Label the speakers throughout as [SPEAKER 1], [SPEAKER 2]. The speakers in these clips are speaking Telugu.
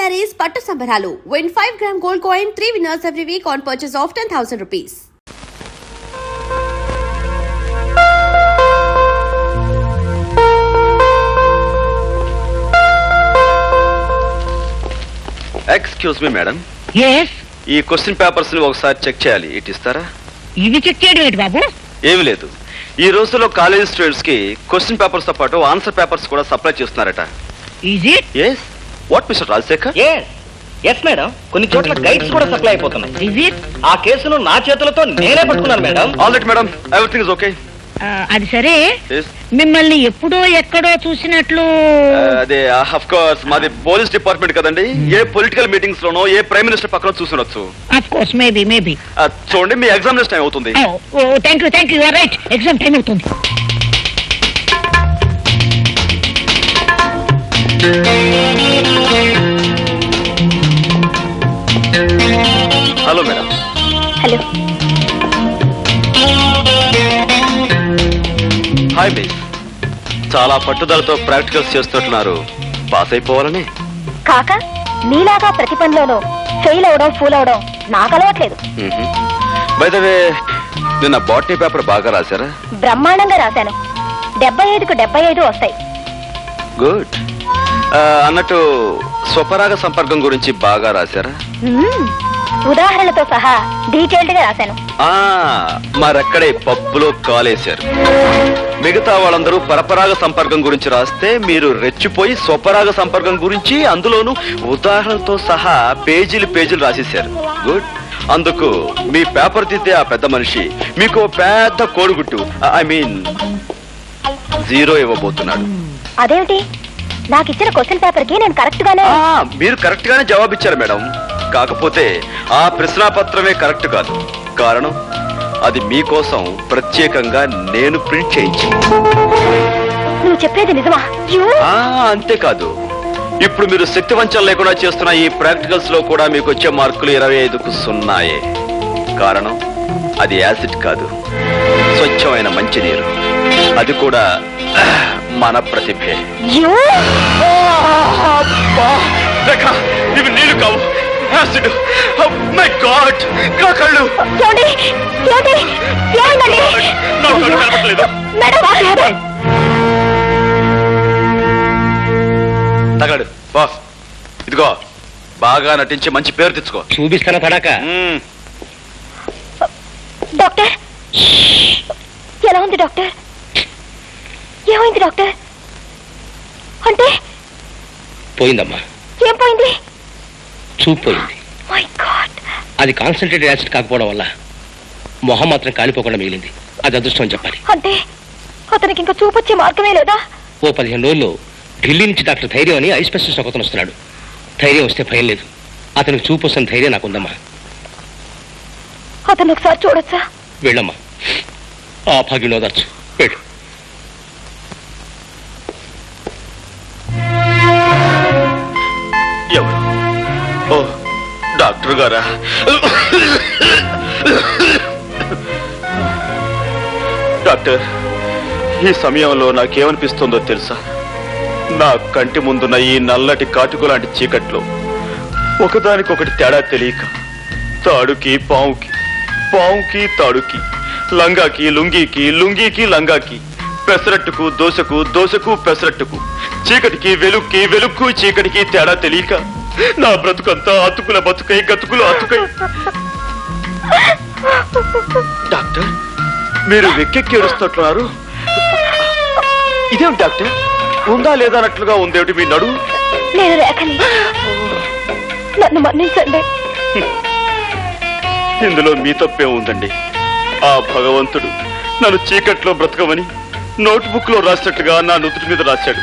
[SPEAKER 1] sarees పట్టు సంబరాలు. Win 5 gram gold coin, 3 winners every week on purchase of 10,000 rupees.
[SPEAKER 2] Excuse me madam,
[SPEAKER 3] yes
[SPEAKER 2] ఈ క్వశ్చన్ పేపర్స్ ని ఒకసారి చెక్ చేయాలి. ఇటు ఇస్తారా?
[SPEAKER 3] ఇవి చెక్ చేయడం ఏంటి బాబు?
[SPEAKER 2] ఏమి లేదు, ఈ రోజుల్లో కాలేజ్ స్టూడెంట్స్ కి క్వశ్చన్ పేపర్స్ తో పాటు ఆన్సర్ పేపర్స్ కూడా సప్లై చేస్తున్నారట.
[SPEAKER 3] Is it?
[SPEAKER 2] Yes. What mister Rajasekhar?
[SPEAKER 4] Yes madam, కొన్ని చోట్ల గైడ్స్ కూడా సప్లై అయిపోతున్నాయి.
[SPEAKER 3] Is it?
[SPEAKER 4] ఆ కేసును నా చేతులతో నేనే పట్టుకున్నాను madam.
[SPEAKER 2] All right madam, everything is okay.
[SPEAKER 3] అది సరే, మిమ్మల్ని ఎప్పుడో ఎక్కడో చూసినట్లు.
[SPEAKER 2] అదే ఆఫ్ కోర్స్ మాది పోలీస్ డిపార్ట్మెంట్ కదండి. ఏ పొలిటికల్ మీటింగ్స్ లోనో ఏ ప్రైమ్ మినిస్టర్ పక్కన చూసుండొచ్చు.
[SPEAKER 3] Of course, maybe.
[SPEAKER 2] చూడండి, మీ ఎగ్జామినేషన్ టైం అవుతుంది.
[SPEAKER 3] Thank you, right. Exam time అవుతుంది.
[SPEAKER 2] Hello madam.
[SPEAKER 5] Hello.
[SPEAKER 2] Hi miss. చాలా పట్టుదలతో ప్రాక్టికల్స్ చేస్తున్నారు. పాస్ అయిపోవాలని.
[SPEAKER 5] కాక నీలాగా ప్రతి పనిలోనూ ఫెయిల్ అవడం, ఫూల్ అవడం నాకు అలవాట్లేదు.
[SPEAKER 2] బై ద వే, నిన్న బాటనీ పేపర్ బాగా రాశారా?
[SPEAKER 5] బ్రహ్మాండంగా రాశాను. 75కు 75 వస్తాయి.
[SPEAKER 2] గుడ్. అన్నట్టు స్వపరాగ సంపర్కం గురించి బాగా రాశారా?
[SPEAKER 5] ఉదాహరణలతో సహా డీటెయిల్డ్ గా రాశాను.
[SPEAKER 2] మరక్కడే పబ్బులో కాలేశారు. మిగతా వాళ్ళందరూ పరపరాగ సంపర్కం గురించి రాస్తే మీరు రెచ్చిపోయి స్వపరాగ సంపర్కం గురించి అందులోనూ ఉదాహరణలతో సహా పేజీలు రాసేశారు. గుడ్. అందుకు మీ పేపర్ దిద్దే ఆ పెద్ద మనిషి మీకు పెద్ద కోడిగుట్టు, ఐ మీన్ 0 ఇవ్వబోతున్నాడు.
[SPEAKER 5] అదేమిటి? నాకు ఇచ్చిన క్వశ్చన్ పేపర్ కి నేను కరెక్ట్ గానే.
[SPEAKER 2] మీరు కరెక్ట్ గానే జవాబిచ్చారు మేడం. కాకపోతే ఆ ప్రశ్నాపత్రమే కరెక్ట్ కాదు. కారణం, అది మీకోసం ప్రత్యేకంగా నేను ప్రింట్ చేయించి.
[SPEAKER 5] నువ్వు చెప్పేది నిజమా?
[SPEAKER 2] అంతేకాదు, ఇప్పుడు మీరు శక్తి వంచన లేకుండా చేస్తున్న ఈ ప్రాక్టికల్స్ లో కూడా మీకు వచ్చే మార్కులు 25కు 0. కారణం, అది యాసిడ్ కాదు, స్వచ్ఛమైన మంచినీరు. అది కూడా మన ప్రతిభే. ఇవి నీళ్లు కావు, యాసిడ్. మై గాడ్, నా కళ్ళు. తగలడు బాస్. ఇదిగో, బాగా నటించి మంచి పేరు తెచ్చుకో.
[SPEAKER 4] చూపిస్తానా పడాక?
[SPEAKER 5] డాక్టర్, ఎలా ఉంది డాక్టర్? ఏమైంది డాక్టర్? అంటే
[SPEAKER 4] పోయిందమ్మా.
[SPEAKER 5] ఏం పోయింది?
[SPEAKER 4] చూపు పోయింది.
[SPEAKER 5] My God.
[SPEAKER 4] అది కాన్సన్ట్రేటెడ్ యాసిడ్ కాకపోవడం వల్ల మొహం మాత్రం కాలిపోకుండా మిగిలింది. అది అదృష్టం అని చెప్పాలి.
[SPEAKER 5] అంటే అతనికి ఇంకా చూపొచ్చే మార్గమే లేదా?
[SPEAKER 4] ఓ 15 రోజుల్లో ఢిల్లీ నుంచి డాక్టర్ ధైర్యం అని ఐ స్పెషలిస్ట్ ఒకతను వస్తున్నాడు. ధైర్యం వస్తే భయం లేదు. అతనికి చూపు వస్తున్న ధైర్యం నాకుందమ్మా.
[SPEAKER 5] అతను ఒకసారి చూడొచ్చా?
[SPEAKER 4] వెళ్ళమ్మా, ఆ భాగ్యం ఓదార్చు. వెళ్ళు.
[SPEAKER 2] ఎవరు? ఓ, డాక్టర్ గారా? డాక్టర్, ఈ సమయంలో నాకేమనిపిస్తుందో తెలుసా? నా కంటి ముందున్న ఈ నల్లటి కాటుకు లాంటి చీకట్లో ఒకదానికొకటి తేడా తెలియక తాడుకి పావుకి, పావుకి తాడుకి, లంగాకి లుంగీకి, లుంగీకి లంగాకి, పెసరట్టుకు దోశకు, దోశకు పెసరట్టుకు, చీకటికి వెలుక్కి, వెలుక్కు చీకటికి తేడా తెలియక నా బ్రతుకంతా అతుకుల బతుకై, గతుకులు అతుకై. డాక్టర్, మీరు వెక్కెక్కి ఏడుస్తున్నారు. ఇదేమిటి డాక్టర్? ఉందా లేదా అన్నట్లుగా ఉందేమిటి మీ నడు?
[SPEAKER 5] నేను రేఖని, నన్ను మన్నించండి.
[SPEAKER 2] ఇందులో మీ తప్పే ఉందండి. ఆ భగవంతుడు నన్ను చీకట్లో బ్రతకమని నోట్బుక్ లో రాసినట్టుగా నా నుదుటి మీద రాశాడు.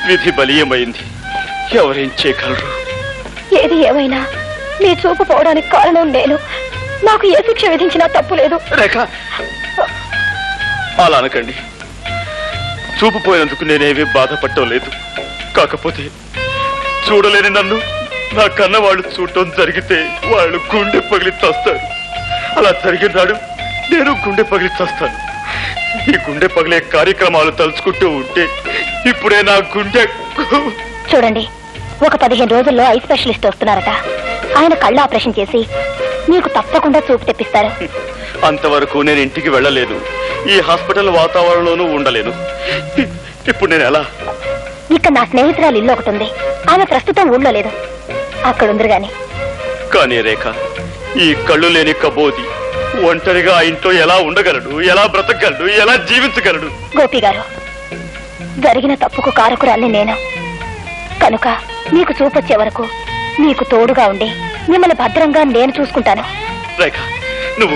[SPEAKER 2] విధి బలీయమైంది. ఎవరేం చేయగలరు?
[SPEAKER 5] ఏది ఏమైనా నీ చూపు పోవడానికి కారణం నేను. నాకు ఏ శిక్ష విధించినా తప్పు లేదు.
[SPEAKER 2] రేఖ, అలా అనకండి. చూపు పోయినందుకు నేనేమీ బాధపడటం లేదు. కాకపోతే చూడలేని నన్ను నా కన్న వాళ్ళు చూడటం జరిగితే వాళ్ళు గుండె పగిలి చస్తారు. అలా జరిగిన నాడు నేను గుండె పగిలి చస్తాను. ఈ గుండె పగిలే కార్యక్రమాలు తలుచుకుంటూ ఉంటే ఇప్పుడే నా గుండె.
[SPEAKER 5] చూడండి, ఒక 15 రోజుల్లో ఐ స్పెషలిస్ట్ వస్తున్నారట. ఆయన కళ్ళు ఆపరేషన్ చేసి మీకు తప్పకుండా చూపు తెప్పిస్తారు.
[SPEAKER 2] అంతవరకు నేను ఇంటికి వెళ్ళలేదు, ఈ హాస్పిటల్ వాతావరణంలోనూ ఉండలేను. ఇప్పుడు నేను ఎలా?
[SPEAKER 5] ఇక్కడ నా స్నేహితురాలు ఇల్లు ఒకటి ఉంది. ఆమె ప్రస్తుతం ఊళ్ళో లేదు, అక్కడ ఉందరు గాని.
[SPEAKER 2] కానీ రేఖ, ఈ కళ్ళు లేని కబోది ఒంటరిగా ఆ ఇంట్లో ఎలా ఉండగలడు, ఎలా బ్రతకగలడు, ఎలా జీవించగలడు?
[SPEAKER 5] గోపి గారు, జరిగిన తప్పుకు కారకురాల్ని నేను. కనుక మీకు చూపొచ్చే వరకు మీకు తోడుగా ఉండి మిమ్మల్ని భద్రంగా నేను చూసుకుంటాను.
[SPEAKER 2] రేఖ, నువ్వు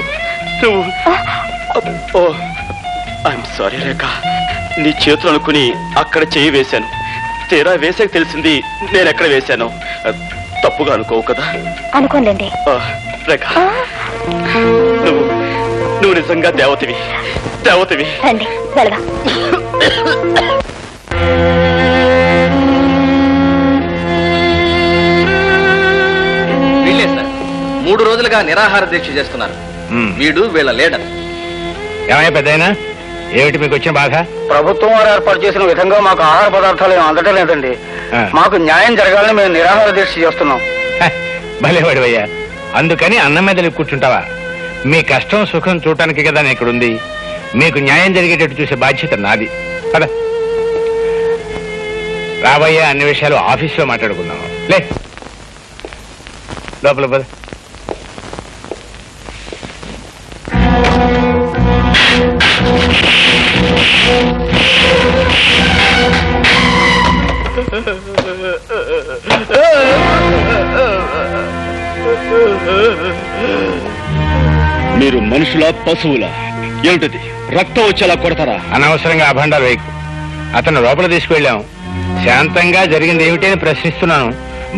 [SPEAKER 2] ఐఎమ్ సారీ రేఖ, నీ చేతులు అనుకుని అక్కడ చేయి వేశాను. తీరా వేసాక తెలిసింది నేను ఎక్కడ వేశాను. తప్పుగా అనుకోవు కదా?
[SPEAKER 5] అనుకోండి.
[SPEAKER 2] రేఖ, నువ్వు నిజంగా దేవతవి.
[SPEAKER 5] రండి వెళదాం.
[SPEAKER 6] వీళ్ళే సార్ 3 రోజులుగా నిరాహార దీక్ష చేస్తున్నారు. వీడు వీళ్ళ లీడర్.
[SPEAKER 4] ఏమయ్య పెద్దయినా, ఏమిటి మీకు వచ్చిన బాధ?
[SPEAKER 7] ప్రభుత్వం వారు ఏర్పాటు చేసిన విధంగా మాకు ఆహార పదార్థాలు ఏమి అందటం లేదండి. మాకు న్యాయం జరగాలని మేము నిరాహార దీక్ష చేస్తున్నాం.
[SPEAKER 4] భలేవాడివయ్యా, అందుకని అన్నం మీద కూర్చుంటావా? మీ కష్టం సుఖం చూడటానికి కదా నేను ఇక్కడ ఉంది. మీకు న్యాయం జరిగేటట్టు చూసే బాధ్యత నాది. పద రాబోయే అన్ని విషయాలు ఆఫీస్లో మాట్లాడుకుందాం. లే లోపల పద.
[SPEAKER 2] మీరు మనుషుల పశువులా? ఏమిటది? రక్తం వచ్చేలా కొడతారా?
[SPEAKER 4] అనవసరంగా అభండాలు వేయకు. అతను లోపల తీసుకువెళ్ళాం. శాంతంగా జరిగింది ఏమిటి అని ప్రశ్నిస్తున్నాను.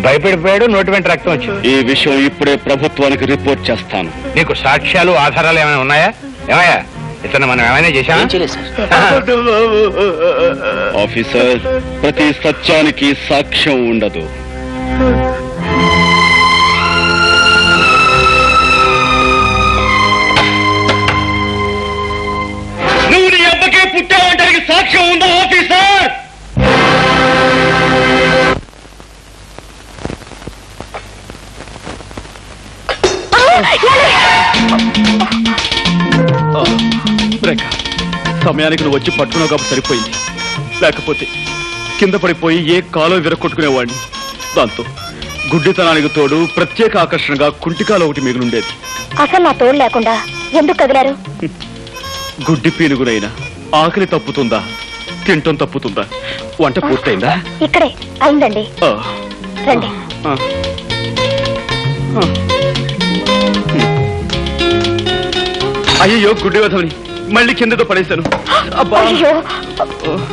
[SPEAKER 4] భయపడిపోయాడు, నోటి వెంట రక్తం వచ్చింది.
[SPEAKER 2] ఈ విషయం ఇప్పుడే ప్రభుత్వానికి రిపోర్ట్ చేస్తాను.
[SPEAKER 4] నీకు సాక్ష్యాలు ఆధారాలు ఏమైనా ఉన్నాయా? ఏమయ్యా, ఇతను మనం ఏమైనా చేశామా?
[SPEAKER 2] ఆఫీసర్, ప్రతి సత్యానికి సాక్ష్యం ఉండదు. నువ్వు నీ అబ్బకే పుట్టావంటానికి సాక్ష్యం ఉందా ఆఫీసర్? రేఖ, సమయానికి నువ్వు వచ్చి పట్టుకున్నావు కాబట్టి సరిపోయింది. లేకపోతే కింద పడిపోయి ఏ కాలో విరగొట్టుకునేవాడిని. దాంతో గుడ్డితనానికి తోడు ప్రత్యేక ఆకర్షణగా కుంటికాలు ఒకటి మిగిలిండేది.
[SPEAKER 5] అసలు నా తోడు లేకుండా ఎందుకు కదిలారు?
[SPEAKER 2] గుడ్డి పీనుగునైనా ఆకలి తప్పుతుందా, తింటం తప్పుతుందా? వంట పూర్తయిందా?
[SPEAKER 5] ఇక్కడే అయిందండి. రండి.
[SPEAKER 2] అయ్యో, గుడ్డి వధవని మళ్ళీ కిందతో పడేశాను.
[SPEAKER 5] అయ్యో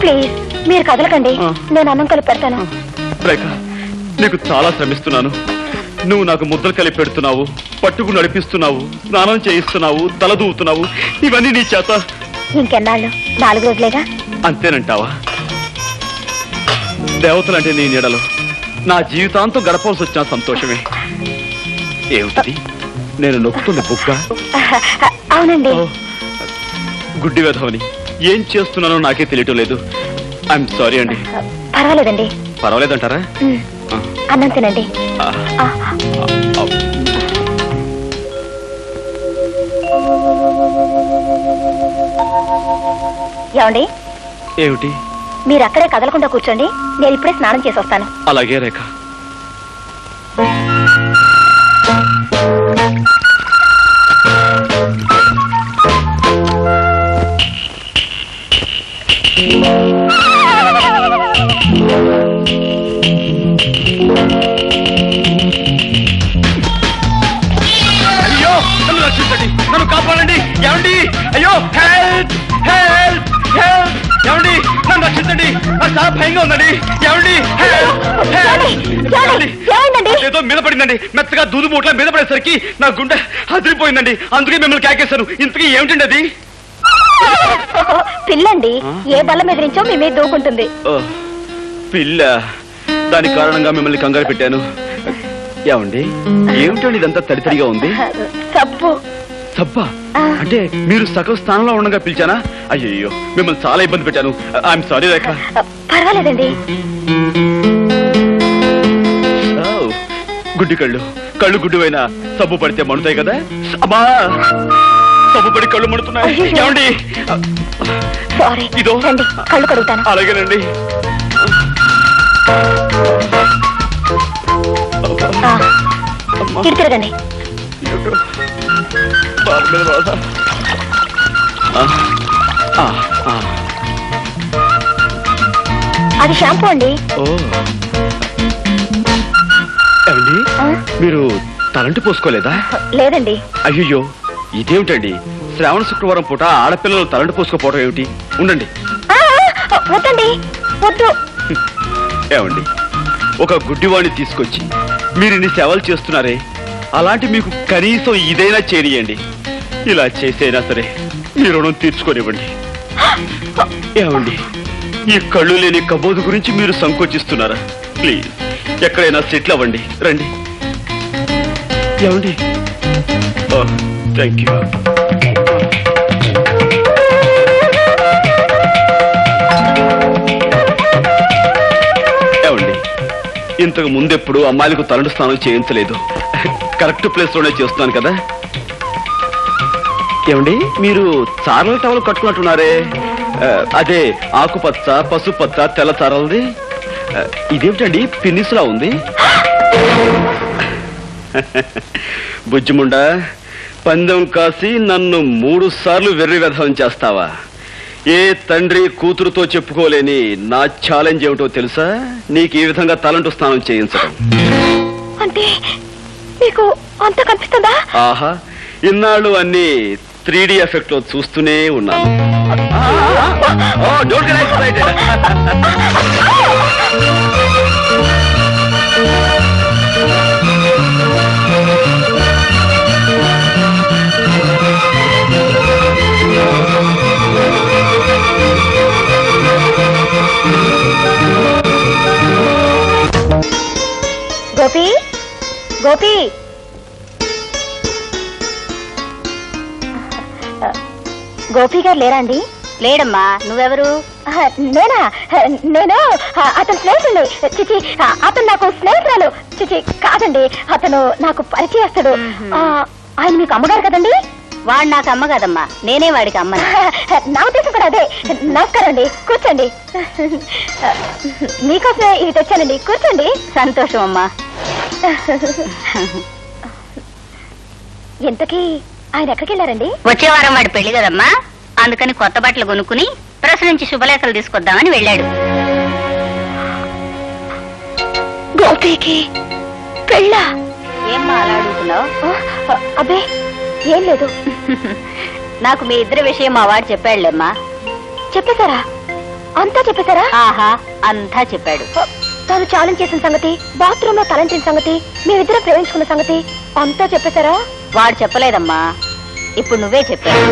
[SPEAKER 5] ప్లీజ్ మీరు కదలకండి, నేను అన్నం కలిపి పెడతాను.
[SPEAKER 2] రేఖ, నీకు చాలా శ్రమిస్తున్నాను. నువ్వు నాకు ముద్దలు కలిపి పెడుతున్నావు, పట్టుకు నడిపిస్తున్నావు, స్నానం చేయిస్తున్నావు, తల దూవుతున్నావు. ఇవన్నీ నీ చేత.
[SPEAKER 5] ఇంకెన్నాళ్ళు? 4 రోజులేగా.
[SPEAKER 2] అంతేనంటావా? దేవతలంటే నీ నీడలో నా జీవితాంతం గడపాల్సి వచ్చిన సంతోషమే. ఏమిటది? నేను నొక్కుతున్న బుగ్గ?
[SPEAKER 5] అవునండి.
[SPEAKER 2] గుడ్డి వెధవని ఏం చేస్తున్నానో నాకే తెలియటం లేదు. ఐఎమ్ సారీ అండి.
[SPEAKER 5] పర్వాలేదండి.
[SPEAKER 2] పర్వాలేదంటారా?
[SPEAKER 5] అన్నం తినండి. ఏమండి?
[SPEAKER 2] ఏమిటి?
[SPEAKER 5] మీరు అక్కడే కదలకుండా కూర్చోండి, నేను ఇప్పుడే స్నానం చేసి వస్తాను.
[SPEAKER 2] అలాగే రేఖ. అయ్యో, నన్ను రక్షించండి, నన్ను కాపాడండి. ఏమండి? అయ్యో, హెల్ప్ హెల్ప్ హెల్ప్! ఏమండి, నన్ను రక్షించండి, నాకు చాలా భయంగా ఉందండి. ఏమండి? ఏదో మీద పడిందండి, మెత్తగా దూదు మూట్ల మీద పడేసరికి నా గుండె అదిరిపోయిందండి. అందుకే మిమ్మల్ని కేకేశాను. ఇంతకీ ఏమిటండి అది?
[SPEAKER 5] పిల్లండి, ఏ బలం ఎదిరించో మీ మీద దూకుంటుంది.
[SPEAKER 2] పిల్ల? దాని కారణంగా మిమ్మల్ని కంగారు పెట్టాను. ఏమండి, ఏమిటండి ఇదంతా తడితడిగా ఉంది?
[SPEAKER 5] సబ్బు.
[SPEAKER 2] సబ్బా? అంటే మీరు సకల స్థానంలో ఉండగా పిలిచానా? అయ్యో, మిమ్మల్ని చాలా ఇబ్బంది పెట్టాను. ఐఎమ్ సారీ రేఖ.
[SPEAKER 5] పర్వాలేదండి.
[SPEAKER 2] గుడ్డి కళ్ళు కళ్ళు గుడ్డివైనా సబ్బు పడితే మండుతాయి కదా. అమ్మా సబ్బు పడి కళ్ళు మండుతున్నాయి. ఏమండి
[SPEAKER 5] సారీ,
[SPEAKER 2] ఇదో
[SPEAKER 5] రండి, కళ్ళు కడుగుతాను.
[SPEAKER 2] అలాగేనండి.
[SPEAKER 5] ఇటు తిరగండి.
[SPEAKER 2] బాధ మీద బాధ.
[SPEAKER 5] అది షాంపూ అండి.
[SPEAKER 2] ఓ ఏమండి మీరు తలంటి పోసుకోలేదా?
[SPEAKER 5] లేదండి.
[SPEAKER 2] అయ్యో ఇదేమిటండి, శ్రావణ శుక్రవారం పూట ఆడపిల్లలు తలంటి పోసుకోపోవడం ఏమిటి? ఉండండి.
[SPEAKER 5] వద్దండి, వద్దు.
[SPEAKER 2] ఏమండి, ఒక గుడ్డివాడిని తీసుకొచ్చి మీరు ఇన్ని సేవలు చేస్తున్నారే, అలాంటి మీకు కనీసం ఇదైనా చేరియండి. ఇలా చేసైనా సరే మీ రుణం తీర్చుకోనివ్వండి. ఏమండి, ఈ కళ్ళు లేని కబోదు గురించి మీరు సంకోచిస్తున్నారా? ప్లీజ్ ఎక్కడైనా సెటిల్ అవ్వండి. రండి. ఏమండి, థ్యాంక్ యూ. ఏమండి, ఇంతకు ముందెప్పుడు అమ్మాయిలకు తలంటు స్నానం చేయించలేదు. కరెక్ట్ ప్లేస్ లోనే చేస్తున్నాను కదా. ఏమండి, మీరు చారల టవల్ కట్టుకున్నట్టున్నారే, అదే ఆకుపచ్చ పసుపచ్చ తెల్ల చారలది. ఇదేమిటండి పిన్నిసులా ఉంది? బుజ్జిముండా, పందెం కాసి నన్ను 3 సార్లు వెర్రి వ్యధం చేస్తావా? ఏ తండ్రి కూతురుతో చెప్పుకోలేని నా ఛాలెంజ్ ఏమిటో తెలుసా? నీకు ఈ విధంగా తలంటు స్నానం చేయించడం.
[SPEAKER 5] అంటే మీకు అంత కనిపిస్తుందా?
[SPEAKER 2] ఆహా, ఇన్నాళ్ళు అన్ని 3D ఎఫెక్ట్ లో చూస్తూనే ఉన్నాను. Don't get excited.
[SPEAKER 5] Gopi, Gopi, Gopi గారు లేరా అండి? లేడమ్మా. నువ్వెవరు? నేనా? నేను అతను స్నేహితుడు. చిచి, అతను నాకు స్నేహితురాలు. చిచి కాదండి, అతను నాకు పరిచయస్తుడు. ఆయన మీకు అమ్మగారు కదండి? వాడు నాకు అమ్మ కదమ్మా, నేనే వాడికి అమ్మ. నా ఉద్దేశం కూడా అదే. నమస్కారం అండి, కూర్చోండి. మీకోసమే ఇవి తెచ్చానండి, కూర్చోండి. సంతోషం అమ్మా. ఎంతకీ ఆయన ఎక్కడికి వెళ్ళారండి?
[SPEAKER 8] వచ్చే వారం వాడి పెళ్లి కదమ్మా, అందుకని కొత్త బట్టలు కొనుక్కుని ప్రెస్ నుంచి శుభలేఖలు తీసుకొద్దామని వెళ్ళాడు.
[SPEAKER 5] గోపికి పెళ్ళా?
[SPEAKER 8] ఏమ్మా అలా అడుగుతున్నావు?
[SPEAKER 5] అబ్బే ఏం లేదు.
[SPEAKER 8] నాకు మీ ఇద్దరి విషయం మా వాడు చెప్పాడులేమ్మా.
[SPEAKER 5] చెప్పేశారా? అంతా చెప్పేశారా?
[SPEAKER 8] ఆహా, అంతా చెప్పాడు.
[SPEAKER 5] తాను ఛాలెంజ్ చేసిన సంగతి, బాత్రూమ్ లో తలంచిన సంగతి, మేమిద్దరం ప్రేమించుకున్న సంగతి అంతా చెప్పేశారా?
[SPEAKER 8] వాడు చెప్పలేదమ్మా, ఇప్పుడు నువ్వే చెప్పావు.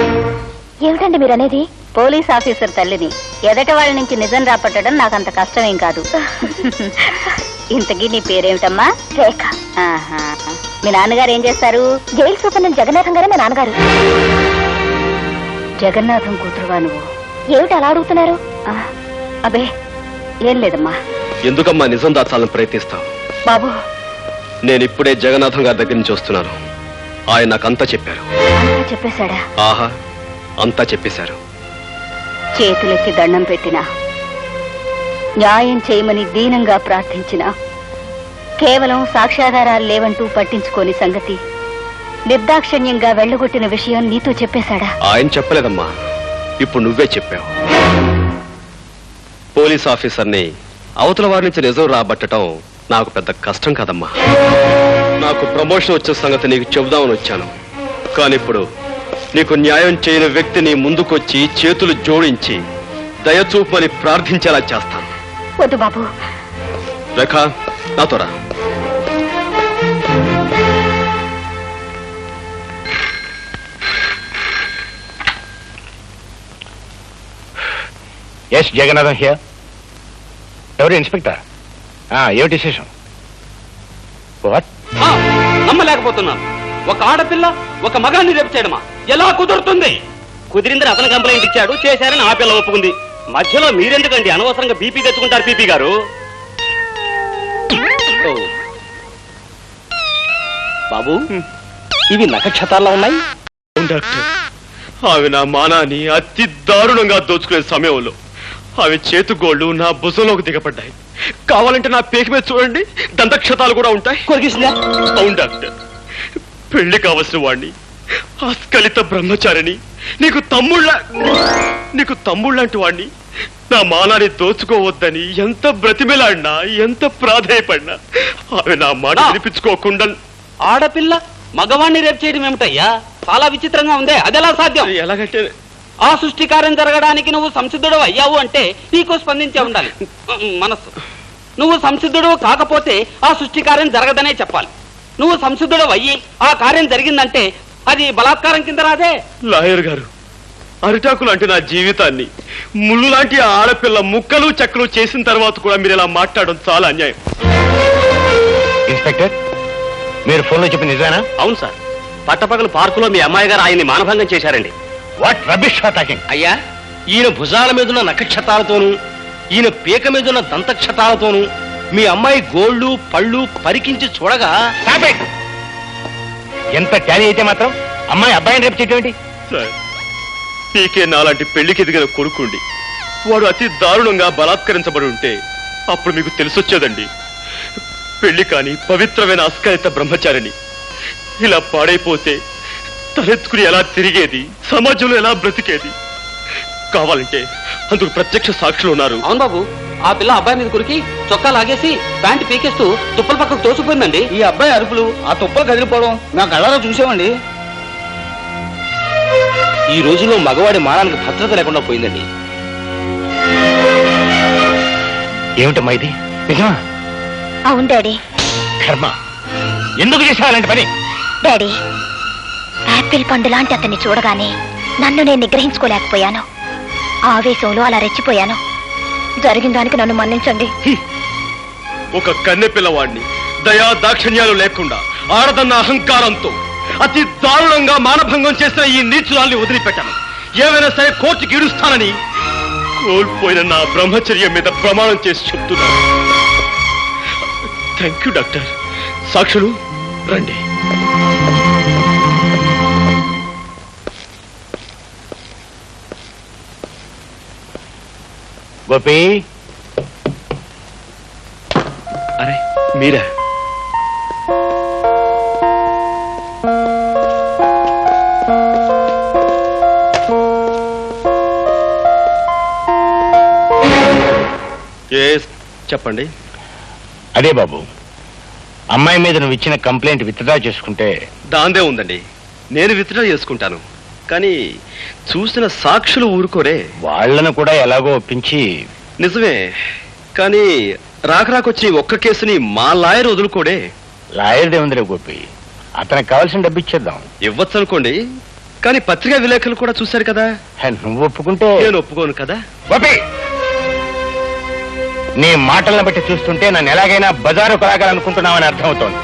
[SPEAKER 5] ఏమిటండి మీరనేది?
[SPEAKER 8] పోలీస్ ఆఫీసర్ తల్లిని ఎదటి వాళ్ళ నుంచి నిజం రాపట్టడం నాకంత కష్టమేం కాదు. ఇంతకీ నీ పేరేమిటమ్మా?
[SPEAKER 5] రేఖ.
[SPEAKER 8] ఆహా, మీ నాన్నగారు ఏం చేస్తారు?
[SPEAKER 5] జైలు సూపరింటెండెంట్ జగన్నాథం గారే మా నాన్నగారు.
[SPEAKER 8] జగన్నాథం కూతురువా నువ్వు?
[SPEAKER 5] ఏమిటి అలా అడుగుతున్నారు?
[SPEAKER 8] అబే ఏం లేదమ్మా.
[SPEAKER 2] ఎందుకమ్మా నిజం దాచాలని ప్రయత్నిస్తావు?
[SPEAKER 8] బాబు,
[SPEAKER 2] నేను ఇప్పుడే జగన్నాథం గారి దగ్గర నుంచి వస్తున్నాను. ఆయన నాకంతా చెప్పారు.
[SPEAKER 8] అంతా చెప్పేశాడా?
[SPEAKER 2] ఆహా, అంతా చెప్పేశారు.
[SPEAKER 8] చేతులెత్తి దండం పెట్టినా, న్యాయం చేయమని దీనంగా ప్రార్థించినా కేవలం సాక్ష్యాధారాలు లేవంటూ పట్టించుకోని సంగతి నిర్దాక్షిణ్యంగా వెళ్ళగొట్టిన విషయం నీతో చెప్పేశాడా?
[SPEAKER 2] ఆయన చెప్పలేదమ్మా, ఇప్పుడు నువ్వే చెప్పావు. పోలీస్ ఆఫీసర్ని అవతల వారి నుంచి నిజం రాబట్టడం నాకు పెద్ద కష్టం కాదమ్మా. నాకు ప్రమోషన్ వచ్చే సంగతి నీకు చెబుదామని వచ్చాను. కానీ ఇప్పుడు నీకు న్యాయం చేయని వ్యక్తిని ముందుకొచ్చి చేతులు జోడించి దయచూపని ప్రార్థించేలా చేస్తాను.
[SPEAKER 5] వద్దు బాబు.
[SPEAKER 2] రేఖ, నాతో రా.
[SPEAKER 4] Yes Jagannatham here. ఎవరు ఇన్స్పెక్టర్? ఏమిటి విశేషం? వాట్?
[SPEAKER 9] నమ్మలేకపోతున్నాను. ఒక ఆడపిల్ల ఒక మగాన్ని రేపు చేయడమా? ఎలా కుదురుతుంది? కుదిరిందని అతను కంప్లైంట్ ఇచ్చాడు, చేశారని ఆ పిల్ల ఒప్పుకుంది. మధ్యలో మీరెందుకండి అనవసరంగా బీపీ తెచ్చుకుంటారు? పీపీ గారు బాబు ఇవి నక్షత్రాల్లో ఉన్నాయి.
[SPEAKER 2] అవును డాక్టర్, ఆమె నా మానాన్ని అతి దారుణంగా దోచుకునే సమయంలో ఆమె చేతుగోళ్లు నా భుజంలోకి దిగబడ్డాయి. కావాలంటే నా పేక మీద చూడండి, దంతక్షతాలు కూడా ఉంటాయి.
[SPEAKER 9] కొరికిసిందా?
[SPEAKER 2] అవును డాక్టర్, పెళ్లి కావలసిన వాణ్ణి, ఆస్కలిత బ్రహ్మచారిని, నీకు తమ్ముళ్ళంటి వాణ్ణి నా మానాన్ని దోచుకోవద్దని ఎంత బ్రతిమిలాడినా, ఎంత ప్రాధేయపడినా ఆమె నా మాట వినిపించుకోకుండా.
[SPEAKER 9] ఆడపిల్ల మగవాణ్ణి రేపు చేయడం ఏమిటయ్యా? చాలా విచిత్రంగా ఉందే. అదెలా సాధ్యం?
[SPEAKER 2] ఎలాగంటే
[SPEAKER 9] ఆ సృష్టికార్యం జరగడానికి నువ్వు సంసిద్ధుడు అయ్యావు అంటే నీకు స్పందించే ఉండాలి మనస్సు. నువ్వు సంసిద్ధుడు కాకపోతే ఆ సృష్టికార్యం జరగదనే చెప్పాలి. నువ్వు సంసిద్ధుడు అయ్యి ఆ కార్యం జరిగిందంటే అది బలాత్కారం కింద రాదే.
[SPEAKER 2] లాయర్ గారు, అరిటాకు లాంటి నా జీవితాన్ని ముళ్ళు లాంటి ఆడపిల్ల ముక్కలు చెక్కలు చేసిన తర్వాత కూడా మీరు ఇలా మాట్లాడడం చాలా అన్యాయం.
[SPEAKER 4] ఇన్స్పెక్టర్, మీరు ఫోన్లో చెప్పిన నిజానా?
[SPEAKER 9] అవును సార్, పట్టపగలు పార్కులో మీ అమ్మాయి గారు ఆయన్ని మానభంగం చేశారండి.
[SPEAKER 4] What rubbish talking?
[SPEAKER 9] అయ్యా, ఈయన భుజాల మీదున్న నక్షత్రాలతోనూ ఈయన పీక మీదున్న దంతక్షతాలతోనూ మీ అమ్మాయి గోళ్ళు పళ్ళు పరికించి చూడగా
[SPEAKER 4] ఎంత ట్యాలీ అయితే మాత్రం అమ్మాయి అబ్బాయిని రేపు చేయటం
[SPEAKER 2] సార్, పీకే నాలాంటి పెళ్లికి ఎదిగిన కొడుకుండి వాడు అతి దారుణంగా బలాత్కరించబడి ఉంటే అప్పుడు మీకు తెలిసొచ్చేదండి. పెళ్లి కాని పవిత్రమైన అస్కలిత బ్రహ్మచారిని ఇలా పాడైపోతే తలెత్తుకుని ఎలా తిరిగేది, సమాజంలో ఎలా బ్రతికేది? కావాలంటే అందుకు ప్రత్యక్ష సాక్షులు ఉన్నారు.
[SPEAKER 9] అవును బాబు, ఆ పిల్ల అబ్బాయి మీద కొరికి చొక్కా లాగేసి ప్యాంటు పీకేస్తూ తుప్పల పక్కకు తోసిపోయిందండి.
[SPEAKER 7] ఈ అబ్బాయి అరుపులు, ఆ తుప్పలు కదిలిపోవడం నా కళ్ళలో చూసామండి.
[SPEAKER 9] ఈ రోజుల్లో మగవాడి మానానికి భద్రత లేకుండా పోయిందండి.
[SPEAKER 4] ఏమిటమ్మా ఇది? నిజమా?
[SPEAKER 5] అవును డాడీ.
[SPEAKER 4] కర్మ, ఎందుకు చేసేవాలంటే పని?
[SPEAKER 5] డాడీ, యాపిల్ పండు లాంటి అతన్ని చూడగానే నన్ను నేను నిగ్రహించుకోలేకపోయాను. ఆవేశంలో అలా రెచ్చిపోయాను. జరిగిన దానికి నన్ను మన్నించండి.
[SPEAKER 2] ఒక కన్నె పిల్లవాడిని దయా దాక్షిణ్యాలు లేకుండా ఆడదన్న అహంకారంతో అతి దారుణంగా మానభంగం చేసిన ఈ నీచురాల్ని వదిలిపెట్టాను. ఏమైనా సరే కోర్టుకి ఇడుస్తానని కోల్పోయిన నా బ్రహ్మచర్యం మీద ప్రమాణం చేసి చెప్తున్నాను. Thank you doctor. సాక్షులు రండి.
[SPEAKER 4] గోపి,
[SPEAKER 2] అరే మీరా? చెప్పండి.
[SPEAKER 4] అదే బాబు, అమ్మాయి మీద నువ్వు ఇచ్చిన కంప్లైంట్ విత్డ్రా చేసుకుంటే.
[SPEAKER 2] దాందే ఉందండి, నేను విత్డ్రా చేసుకుంటాను. కానీ చూసిన సాక్షులు ఊరుకోరే.
[SPEAKER 4] వాళ్ళను కూడా ఎలాగో ఒప్పించి.
[SPEAKER 2] నిజమే, కానీ రాకరాకొచ్చి ఒక్క కేసుని మా లాయర్ వదులుకోడే.
[SPEAKER 4] లాయర్దే ఉందిలే గోపి, అతనికి కావాల్సిన డబ్బు ఇచ్చేద్దాం.
[SPEAKER 2] ఇవ్వచ్చు అనుకోండి, కానీ పత్రికా విలేకరులు కూడా చూశారు కదా.
[SPEAKER 4] నువ్వు ఒప్పుకుంటే
[SPEAKER 2] నేను ఒప్పుకోను కదా.
[SPEAKER 4] గోపి, నీ మాటలను బట్టి చూస్తుంటే నన్ను ఎలాగైనా బజారు కొలాగాలనుకుంటున్నావని అర్థమవుతోంది.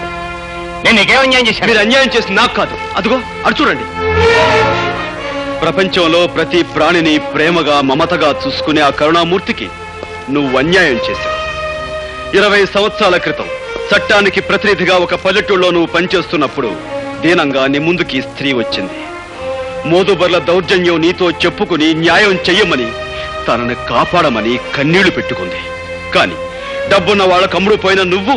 [SPEAKER 4] నేను నీకేం అన్యాయం చేశాను?
[SPEAKER 2] మీరు అన్యాయం చేసి నాకు కాదు, అదిగో అటు చూడండి. ప్రపంచంలో ప్రతి ప్రాణిని ప్రేమగా మమతగా చూసుకునే ఆ కరుణామూర్తికి నువ్వు అన్యాయం చేశావు. 20 సంవత్సరాల క్రితం చట్టానికి ప్రతినిధిగా ఒక పల్లెటూళ్ళలో నువ్వు పనిచేస్తున్నప్పుడు దీనంగా నీ ముందుకి స్త్రీ వచ్చింది. మోదుబర్ల దౌర్జన్యం నీతో చెప్పుకుని న్యాయం చెయ్యమని, తనను కాపాడమని కన్నీళ్లు పెట్టుకుంది. కాని డబ్బున్న వాళ్ళకు అమ్ముడు పోయిన నువ్వు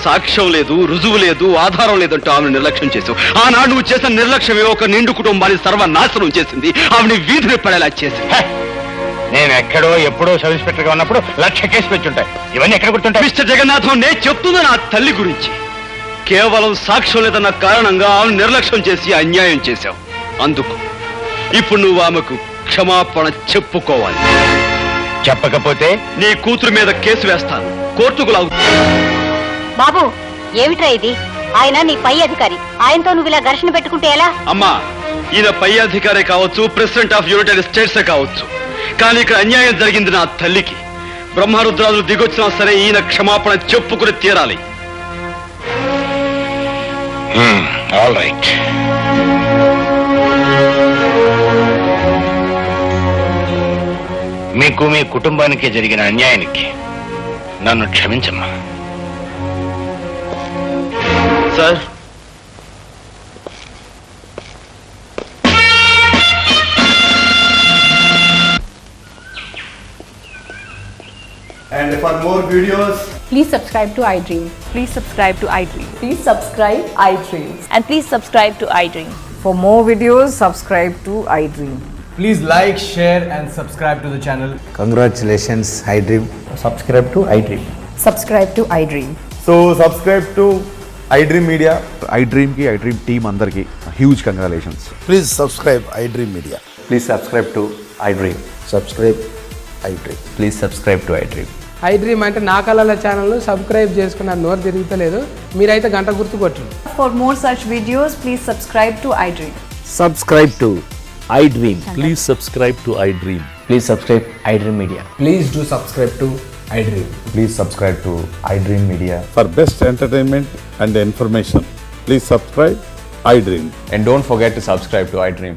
[SPEAKER 2] సాక్ష్యం లేదు, రుజువు లేదు, ఆధారం లేదంటూ ఆమెను నిర్లక్ష్యం చేసావు. ఆనాడు నువ్వు చేసిన నిర్లక్ష్యమే ఒక నిండు కుటుంబాన్ని సర్వనాశనం చేసింది, ఆమెని వీధిని పడేలా చేసింది.
[SPEAKER 4] నేను ఎక్కడో ఎప్పుడో సబ్ ఇన్స్పెక్టర్ గా ఉన్నప్పుడు 1,00,000 కేసులు వచ్చుంటాయి. ఇవన్నీ ఎక్కడ గుర్తుంటాయి?
[SPEAKER 2] మిస్టర్ జగన్నాథం, నేను చెప్తున్నా నా తల్లి గురించి. కేవలం సాక్ష్యం లేదన్న కారణంగా ఆమెను నిర్లక్ష్యం చేసి అన్యాయం చేశావు. అందుకు ఇప్పుడు నువ్వు ఆమెకు క్షమాపణ చెప్పుకోవాలి.
[SPEAKER 4] చెప్పకపోతే
[SPEAKER 2] నీ కూతురు మీద కేసు వేస్తాను, కోర్టుకు లాగు.
[SPEAKER 5] బాబు, ఏమిట్రా ఇది? ఆయన నీ పై అధికారి, ఆయనతో నువ్వు ఇలా ఘర్షణ పెట్టుకుంటే ఎలా?
[SPEAKER 2] అమ్మా, ఈయన పై అధికారే కావచ్చు, ప్రెసిడెంట్ ఆఫ్ యునైటెడ్ స్టేట్సే కావచ్చు, కానీ ఇక్కడ అన్యాయం జరిగింది నా తల్లికి. బ్రహ్మరుద్రాలు దిగొచ్చినా సరే ఈయన క్షమాపణ చెప్పుకుని తీరాలి.
[SPEAKER 4] All right. మీకు మీ కుటుంబానికి జరిగిన అన్యాయానికి నన్ను క్షమించమ్మా.
[SPEAKER 2] Sir,
[SPEAKER 10] For more videos,
[SPEAKER 5] Please subscribe to iDream.
[SPEAKER 11] Please subscribe to iDream.
[SPEAKER 5] Please subscribe iDream.
[SPEAKER 11] And please subscribe to iDream.
[SPEAKER 12] For more videos, subscribe to iDream.
[SPEAKER 10] please like, share and subscribe to the channel.
[SPEAKER 13] Congratulations, iDream. Subscribe to iDream.
[SPEAKER 12] Subscribe to iDream.
[SPEAKER 10] So subscribe to iDream Media.
[SPEAKER 13] iDream ki iDream team andarki huge congratulations.
[SPEAKER 14] Please subscribe iDream Media.
[SPEAKER 13] Please subscribe to iDream.
[SPEAKER 14] Subscribe iDream.
[SPEAKER 13] Please subscribe to iDream.
[SPEAKER 12] iDream అంటే నా కళల ఛానల్ సబ్స్క్రైబ్ చేసుకున్న నోరు తిరుగుతలేదు మీరైతే గంట గుర్తు కొట్టండి.
[SPEAKER 11] For more such videos, please subscribe to iDream.
[SPEAKER 13] Subscribe to iDream.
[SPEAKER 14] Please subscribe to iDream.
[SPEAKER 13] Please subscribe iDream Media.
[SPEAKER 10] Please do subscribe to iDream.
[SPEAKER 13] Please subscribe to iDream Media.
[SPEAKER 14] For best entertainment and information, please subscribe iDream.
[SPEAKER 13] And don't forget to subscribe to iDream.